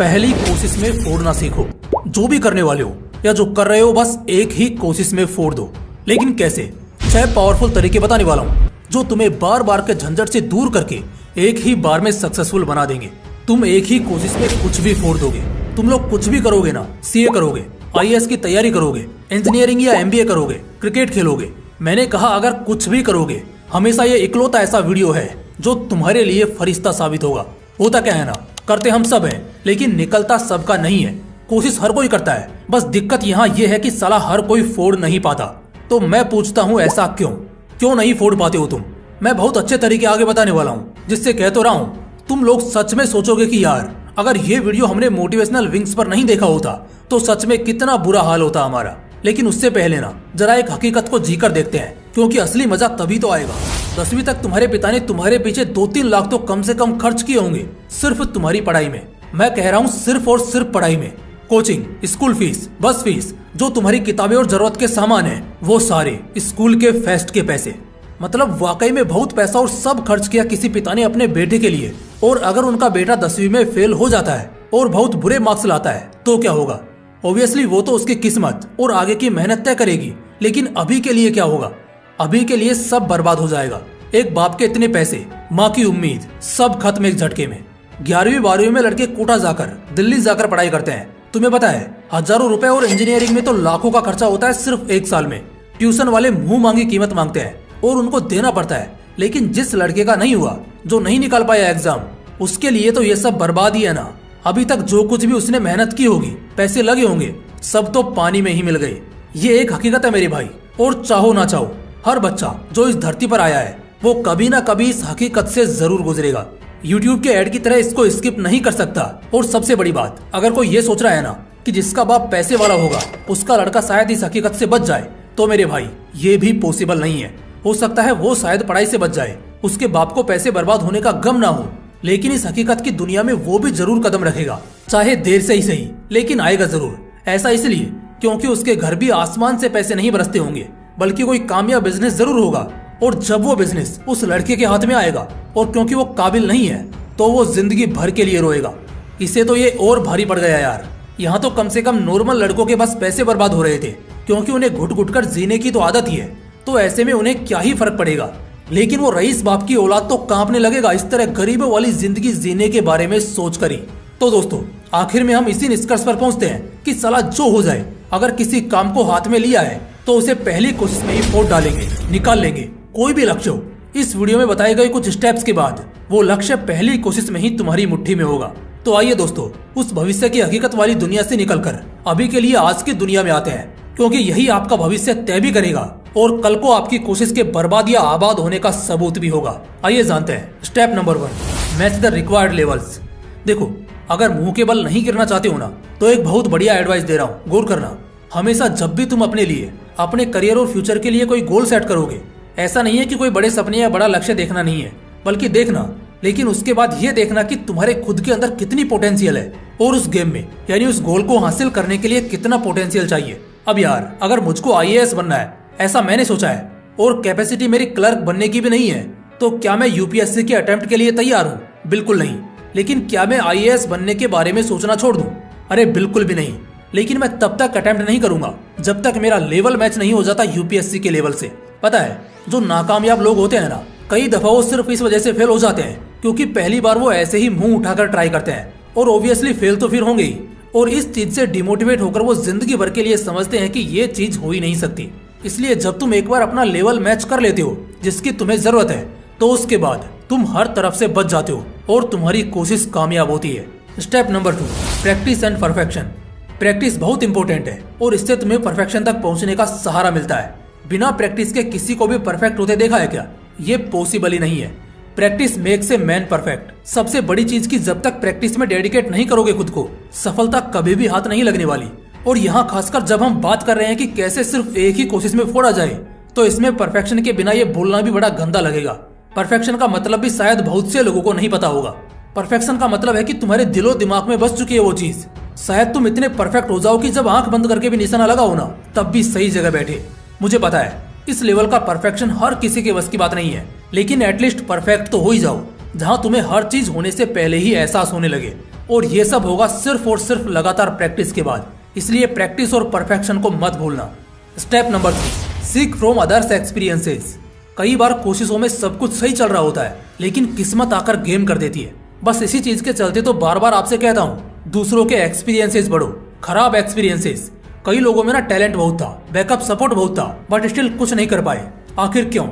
पहली कोशिश में फोड़ना सीखो। जो भी करने वाले हो या जो कर रहे हो, बस एक ही कोशिश में फोड़ दो। लेकिन कैसे? 6 पावरफुल तरीके बताने वाला हूँ जो तुम्हें बार बार के झंझट से दूर करके एक ही बार में सक्सेसफुल बना देंगे। तुम एक ही कोशिश में कुछ भी फोड़ दोगे। तुम लोग कुछ भी करोगे ना, सीए करोगे, आईएएस की तैयारी करोगे, इंजीनियरिंग या एमबीए करोगे, क्रिकेट खेलोगे, मैंने कहा अगर कुछ भी करोगे, हमेशा ये इकलौता ऐसा वीडियो है जो तुम्हारे लिए फरिश्ता साबित होगा। होता क्या है ना, करते हम सब हैं, लेकिन निकलता सबका नहीं है। कोशिश हर कोई करता है, बस दिक्कत यहाँ ये है कि साला हर कोई फोड़ नहीं पाता। तो मैं पूछता हूँ, ऐसा क्यों नहीं फोड़ पाते हो तुम? मैं बहुत अच्छे तरीके आगे बताने वाला हूँ, जिससे कह तो रहा हूँ तुम लोग सच में सोचोगे कि यार अगर ये वीडियो हमने मोटिवेशनल विंग्स पर नहीं देखा होता तो सच में कितना बुरा हाल होता हमारा। लेकिन उससे पहले ना जरा एक हकीकत को जीकर देखते हैं, क्योंकि असली मजा तभी तो आएगा। 10वीं तक तुम्हारे पिता ने तुम्हारे पीछे 2-3 लाख तो कम से कम खर्च किए होंगे सिर्फ तुम्हारी पढ़ाई में। मैं कह रहा हूँ सिर्फ और सिर्फ पढ़ाई में। कोचिंग, स्कूल फीस, बस फीस, जो तुम्हारी किताबें और जरूरत के सामान है वो सारे, स्कूल के फेस्ट के पैसे, मतलब वाकई में बहुत पैसा और सब खर्च किया किसी पिता ने अपने बेटे के लिए। और अगर उनका बेटा 10वीं में फेल हो जाता है और बहुत बुरे मार्क्स लाता है तो क्या होगा? ऑब्वियसली वो तो उसकी किस्मत और आगे की मेहनत तय करेगी। लेकिन अभी के लिए क्या होगा? अभी के लिए सब बर्बाद हो जाएगा। एक बाप के इतने पैसे, माँ की उम्मीद, सब खत्म एक झटके में। 11वीं-12वीं में लड़के कोटा जाकर, दिल्ली जाकर पढ़ाई करते हैं। तुम्हें पता है हजारों रुपए और इंजीनियरिंग में तो लाखों का खर्चा होता है सिर्फ 1 साल में। ट्यूशन वाले मुंह मांगी कीमत मांगते हैं और उनको देना पड़ता है। लेकिन जिस लड़के का नहीं हुआ, जो नहीं निकाल पाया एग्जाम, उसके लिए तो ये सब बर्बाद ही है ना। अभी तक जो कुछ भी उसने मेहनत की होगी, पैसे लगे होंगे, सब तो पानी में ही मिल गए। ये एक हकीकत है मेरे भाई। और चाहो ना चाहो, हर बच्चा जो इस धरती पर आया है वो कभी ना कभी इस हकीकत से जरूर गुजरेगा। यूट्यूब के ऐड की तरह इसको स्किप नहीं कर सकता। और सबसे बड़ी बात, अगर कोई ये सोच रहा है ना कि जिसका बाप पैसे वाला होगा उसका लड़का शायद इस हकीकत से बच जाए, तो मेरे भाई ये भी पॉसिबल नहीं है। हो सकता है वो शायद पढ़ाई से बच जाए, उसके बाप को पैसे बर्बाद होने का गम ना हो, लेकिन इस हकीकत की दुनिया में वो भी जरूर कदम रखेगा, चाहे देर से ही सही, लेकिन आएगा जरूर। ऐसा इसलिए क्योंकि उसके घर भी आसमान से पैसे नहीं बरसते होंगे, बल्कि कोई कामयाब बिजनेस जरूर होगा। और जब वो बिजनेस उस लड़के के हाथ में आएगा और क्योंकि वो काबिल नहीं है तो वो जिंदगी भर के लिए रोएगा। इसे तो ये और भारी पड़ गया यार। यहाँ तो कम से कम नॉर्मल लड़कों के बस पैसे बर्बाद हो रहे थे, क्योंकि उन्हें घुट घुट कर जीने की तो आदत ही है, तो ऐसे में उन्हें क्या ही फर्क पड़ेगा। लेकिन वो रईस बाप की औलाद तो कांपने लगेगा इस तरह गरीबों वाली जिंदगी जीने के बारे में सोचकर ही। तो दोस्तों, आखिर में हम इसी निष्कर्ष पर पहुंचते हैं कि साला जो हो जाए, अगर किसी काम को हाथ में लिया है तो उसे पहली कोशिश में ही फोड़ डालेंगे, निकाल लेंगे, कोई भी लक्ष्य हो। इस वीडियो में बताए गए कुछ स्टेप्स के बाद वो लक्ष्य पहली कोशिश में ही तुम्हारी मुट्ठी में होगा। तो आइए दोस्तों, उस भविष्य की हकीकत वाली दुनिया से निकलकर अभी के लिए आज की दुनिया में आते हैं, क्योंकि यही आपका भविष्य तय भी करेगा और कल को आपकी कोशिश के बर्बाद या आबाद होने का सबूत भी होगा। आइए जानते हैं step number 1, match the required levels. देखो, अगर मुंह के बल नहीं गिरना चाहते हो ना, तो एक बहुत बढ़िया एडवाइस दे रहा हूँ, गौर करना। हमेशा जब भी तुम अपने लिए, अपने करियर और फ्यूचर के लिए कोई गोल सेट करोगे, ऐसा नहीं है कि कोई बड़े सपने या बड़ा लक्ष्य देखना नहीं है, बल्कि देखना, लेकिन उसके बाद ये देखना कि तुम्हारे खुद के अंदर कितनी पोटेंशियल है और उस गेम में, यानी उस गोल को हासिल करने के लिए कितना पोटेंशियल चाहिए। अब यार, अगर मुझको आईएएस बनना है, ऐसा मैंने सोचा है, और कैपेसिटी मेरी क्लर्क बनने की भी नहीं है, तो क्या मैं यूपीएससी के अटेम्प्ट के लिए तैयार हूँ? बिल्कुल नहीं। लेकिन क्या मैं आईएएस बनने के बारे में सोचना छोड़ दूं? अरे बिल्कुल भी नहीं। लेकिन मैं तब तक अटेम्प्ट नहीं करूंगा जब तक मेरा लेवल मैच नहीं हो जाता यूपीएससी के लेवल से। पता है, जो नाकामयाब लोग होते हैं ना, कई दफा वो सिर्फ इस वजह से फेल हो जाते हैं क्योंकि पहली बार वो ऐसे ही मुंह उठाकर ट्राई करते हैं, और ऑब्वियसली फेल तो फिर होंगे ही। और इस चीज से डिमोटिवेट होकर वो जिंदगी भर के लिए समझते हैं कि ये चीज हो ही नहीं सकती। इसलिए जब तुम एक बार अपना लेवल मैच कर लेते हो जिसकी तुम्हें जरूरत है, तो उसके बाद तुम हर तरफ से बच जाते हो और तुम्हारी कोशिश कामयाब होती है। Step number 2, practice and perfection. Practice बहुत इंपॉर्टेंट है और इससे तुम्हें परफेक्शन तक पहुंचने का सहारा मिलता है। बिना प्रैक्टिस के किसी को भी परफेक्ट होते देखा है क्या? ये पॉसिबल ही नहीं है। Practice makes a man perfect. सबसे बड़ी चीज की जब तक प्रैक्टिस में डेडिकेट नहीं करोगे खुद को, सफलता कभी भी हाथ नहीं लगने वाली। और यहाँ खासकर जब हम बात कर रहे हैं कि कैसे सिर्फ एक ही कोशिश में फोड़ा जाए, तो इसमें परफेक्शन के बिना ये बोलना भी बड़ा गंदा लगेगा। परफेक्शन का मतलब भी शायद बहुत से लोगों को नहीं पता होगा। परफेक्शन का मतलब है कि तुम्हारे दिलो दिमाग में बस चुकी है वो चीज। शायद तुम इतने परफेक्ट हो जाओ कि जब आंख बंद करके भी निशाना लगाओ ना, तब भी सही जगह बैठे। मुझे पता है इस लेवल का परफेक्शन हर किसी के बस की बात नहीं है, लेकिन एटलीस्ट परफेक्ट तो हो ही जाओ, जहां तुम्हें हर चीज होने से पहले ही एहसास होने लगे और ये सब होगा सिर्फ और सिर्फ लगातार प्रैक्टिस के बाद। इसलिए प्रैक्टिस और परफेक्शन को मत भूलना। Step number 3, seek from others experiences. कई बार कोशिशों में सब कुछ सही चल रहा होता है, लेकिन किस्मत आकर गेम कर देती है। बस इसी चीज के चलते तो बार बार आपसे कहता हूँ, दूसरों के एक्सपीरियंसेस पढ़ो, खराब एक्सपीरियंसेस। कई लोगों में ना टैलेंट बहुत था, बैकअप सपोर्ट बहुत था, बट स्टिल कुछ नहीं कर पाए। आखिर क्यों?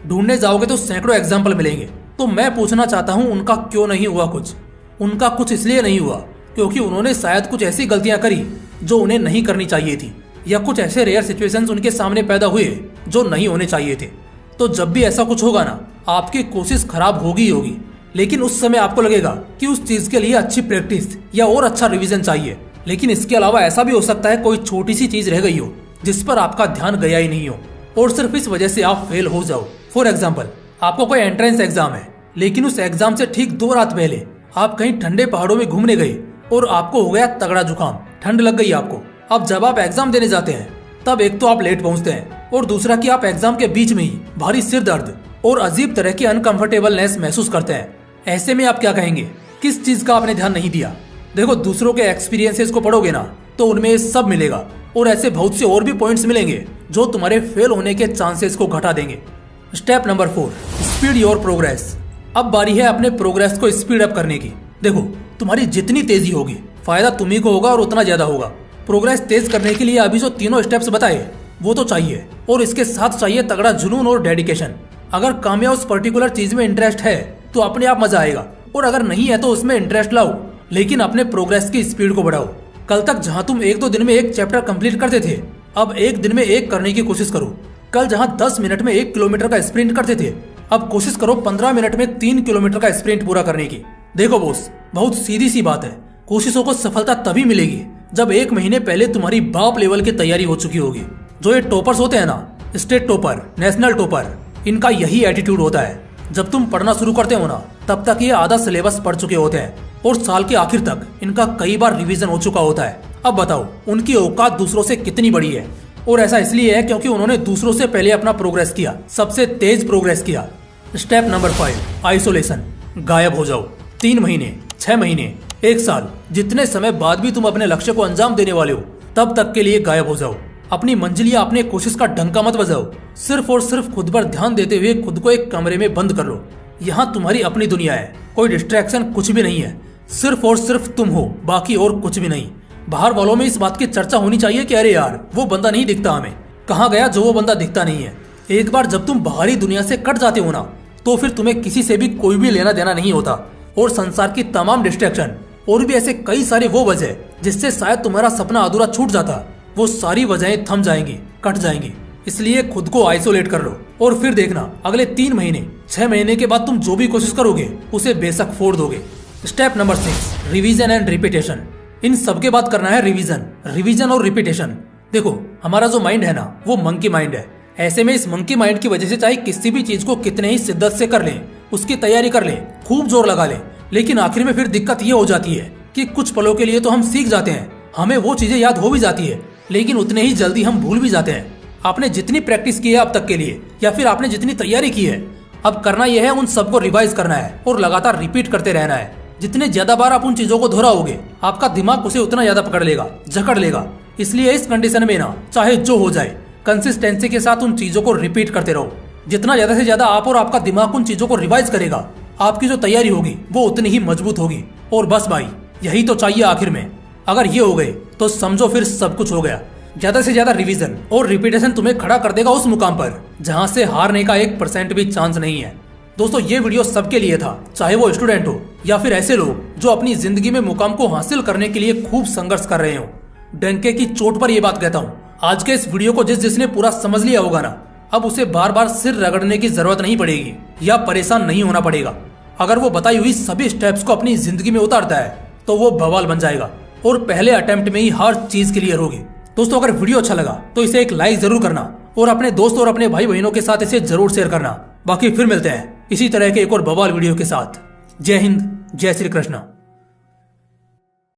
ढूंढने जाओगे तो सैकड़ों एग्जाम्पल मिलेंगे। तो मैं पूछना चाहता हूँ, उनका क्यों नहीं हुआ कुछ? उनका कुछ इसलिए नहीं हुआ क्योंकि उन्होंने शायद कुछ ऐसी गलतियां करी जो उन्हें नहीं करनी चाहिए थी, या कुछ ऐसे रेयर सिचुएशंस उनके सामने पैदा हुए जो नहीं होने चाहिए थे। तो जब भी ऐसा कुछ होगा ना, आपकी कोशिश खराब होगी ही होगी, लेकिन उस समय आपको लगेगा कि उस चीज के लिए अच्छी प्रैक्टिस या और अच्छा रिवीजन चाहिए। लेकिन इसके अलावा ऐसा भी हो सकता है कोई छोटी सी चीज रह गई हो जिस पर आपका ध्यान गया ही नहीं हो, और सिर्फ इस वजह से आप फेल हो जाओ। फॉर एग्जाम्पल, आपको कोई एंट्रेंस एग्जाम है, लेकिन उस एग्जाम से ठीक 2 रात पहले आप कहीं ठंडे पहाड़ों में घूमने गए और आपको हो गया तगड़ा जुकाम, ठंड लग गई आपको। अब जब आप एग्जाम देने जाते हैं, तब एक तो आप लेट पहुंचते हैं, और दूसरा कि आप एग्जाम के बीच में ही भारी सिर दर्द और अजीब तरह की अनकंफर्टेबलनेस महसूस करते हैं। ऐसे में आप क्या कहेंगे? किस चीज का आपने ध्यान नहीं दिया? देखो, दूसरों के एक्सपीरियंसेस को पढ़ोगे ना, तो उनमें ये सब मिलेगा, और ऐसे बहुत से और भी पॉइंट्स मिलेंगे जो तुम्हारे फेल होने के चांसेस को घटा देंगे। Step number 4, speed your progress. अब बारी है अपने प्रोग्रेस को स्पीड अप करने की। देखो, तुम्हारी जितनी तेजी होगी, फायदा तुम्ही को होगा और उतना ज्यादा होगा। प्रोग्रेस तेज करने के लिए अभी जो तीनों स्टेप्स बताए वो तो चाहिए, और इसके साथ चाहिए तगड़ा जुनून और डेडिकेशन। अगर काम या उस पर्टिकुलर चीज में इंटरेस्ट है तो अपने आप मजा आएगा, और अगर नहीं है तो उसमें इंटरेस्ट लाओ, लेकिन अपने प्रोग्रेस की स्पीड को बढ़ाओ। कल तक जहां तुम 1-2 दिन में एक चैप्टर कंप्लीट करते थे, अब 1 दिन में 1 करने की कोशिश करो। कल जहां 10 मिनट में 1 किलोमीटर का स्प्रिंट करते थे, अब कोशिश करो 15 मिनट में 3 किलोमीटर का स्प्रिंट पूरा करने की। देखो बॉस, बहुत सीधी सी बात है, कोशिशों को सफलता तभी मिलेगी जब 1 महीने पहले तुम्हारी बाप लेवल की तैयारी हो चुकी होगी। जो ये टॉपर्स होते हैं ना, स्टेट टॉपर, नेशनल टॉपर, इनका यही एटीट्यूड होता है। जब तुम पढ़ना शुरू करते हो ना, तब तक ये आधा सिलेबस पढ़ चुके होते हैं, और साल के आखिर तक इनका कई बार रिवीजन हो चुका होता है। अब बताओ, उनकी औकात दूसरों से कितनी बड़ी है? और ऐसा इसलिए है क्योंकि उन्होंने दूसरों से पहले अपना प्रोग्रेस किया, सबसे तेज प्रोग्रेस किया। Step number 5, isolation. गायब हो जाओ। 3 महीने, 6 महीने, 1 साल, जितने समय बाद भी तुम अपने लक्ष्य को अंजाम देने वाले हो, तब तक के लिए गायब हो जाओ। अपनी मंजिल या अपने कोशिश का डंका मत बजाओ। सिर्फ और सिर्फ खुद पर ध्यान देते हुए खुद को एक कमरे में बंद कर लो। यहाँ तुम्हारी अपनी दुनिया है, कोई डिस्ट्रैक्शन कुछ भी नहीं है। सिर्फ और सिर्फ तुम हो, बाकी और कुछ भी नहीं। बाहर वालों में इस बात की चर्चा होनी चाहिए कि अरे यार, वो बंदा नहीं दिखता हमें, कहाँ गया जो वो बंदा दिखता नहीं है। एक बार जब तुम बाहरी दुनिया से कट जाते हो ना, तो फिर तुम्हें किसी से भी कोई भी लेना देना नहीं होता, और संसार की तमाम डिस्ट्रैक्शन और भी ऐसे कई सारे वो वजह जिससे शायद तुम्हारा सपना अधूरा छूट जाता, वो सारी वजहें थम जाएंगी, कट जाएंगी। इसलिए खुद को आइसोलेट कर लो, और फिर देखना अगले 3 महीने, 6 महीने के बाद तुम जो भी कोशिश करोगे उसे बेशक फोड़ दोगे। Step number 6, revision and repetition. इन सबके बाद करना है रिवीजन और रिपीटेशन। देखो, हमारा जो माइंड है ना, वो मंकी माइंड है। ऐसे में इस मंकी माइंड की वजह से चाहे किसी भी चीज को कितने ही शिद्दत से कर लें, उसकी तैयारी कर लें, खूब जोर लगा लें, लेकिन आखिर में फिर दिक्कत ये हो जाती है कि कुछ पलों के लिए तो हम सीख जाते हैं, हमें वो चीजें याद हो भी जाती है, लेकिन उतने ही जल्दी हम भूल भी जाते हैं। आपने जितनी प्रैक्टिस की है अब तक के लिए, या फिर आपने जितनी तैयारी की है, अब करना यह है उन सबको रिवाइज करना है और लगातार रिपीट करते रहना है। जितने ज्यादा बार आप उन चीजों को दोहराओगे, आपका दिमाग उसे उतना ज्यादा पकड़ लेगा, जकड़ लेगा। इसलिए इस कंडीशन में ना, चाहे जो हो जाए, कंसिस्टेंसी के साथ उन चीजों को रिपीट करते रहो। जितना ज्यादा से ज्यादा आप और आपका दिमाग उन चीजों को रिवाइज करेगा, आपकी जो तैयारी होगी वो उतनी ही मजबूत होगी। और बस भाई, यही तो चाहिए आखिर में। अगर ये हो गए तो समझो फिर सब कुछ हो गया। ज्यादा से ज्यादा रिवीजन और रिपीटेशन तुम्हें खड़ा कर देगा उस मुकाम पर जहां से हारने का 1% भी चांस नहीं है। दोस्तों, ये वीडियो सबके लिए था, चाहे वो स्टूडेंट हो या फिर ऐसे लोग जो अपनी जिंदगी में मुकाम को हासिल करने के लिए खूब संघर्ष कर रहे हो। डंके की चोट पर यह बात कहता हूँ, आज के इस वीडियो को जिसने पूरा समझ लिया होगा ना, अब उसे बार बार सिर रगड़ने की जरूरत नहीं पड़ेगी या परेशान नहीं होना पड़ेगा। अगर वो बताई हुई सभी स्टेप्स को अपनी जिंदगी में उतारता है तो वो बवाल बन जाएगा और पहले अटेम्प्ट में ही हर चीज क्लियर होगी। दोस्तों, अगर वीडियो अच्छा लगा तो इसे एक लाइक जरूर करना और अपने दोस्तों और अपने भाई बहनों के साथ इसे जरूर शेयर करना। बाकी फिर मिलते हैं इसी तरह के एक और बवाल वीडियो के साथ। जय हिंद, जय श्री कृष्ण।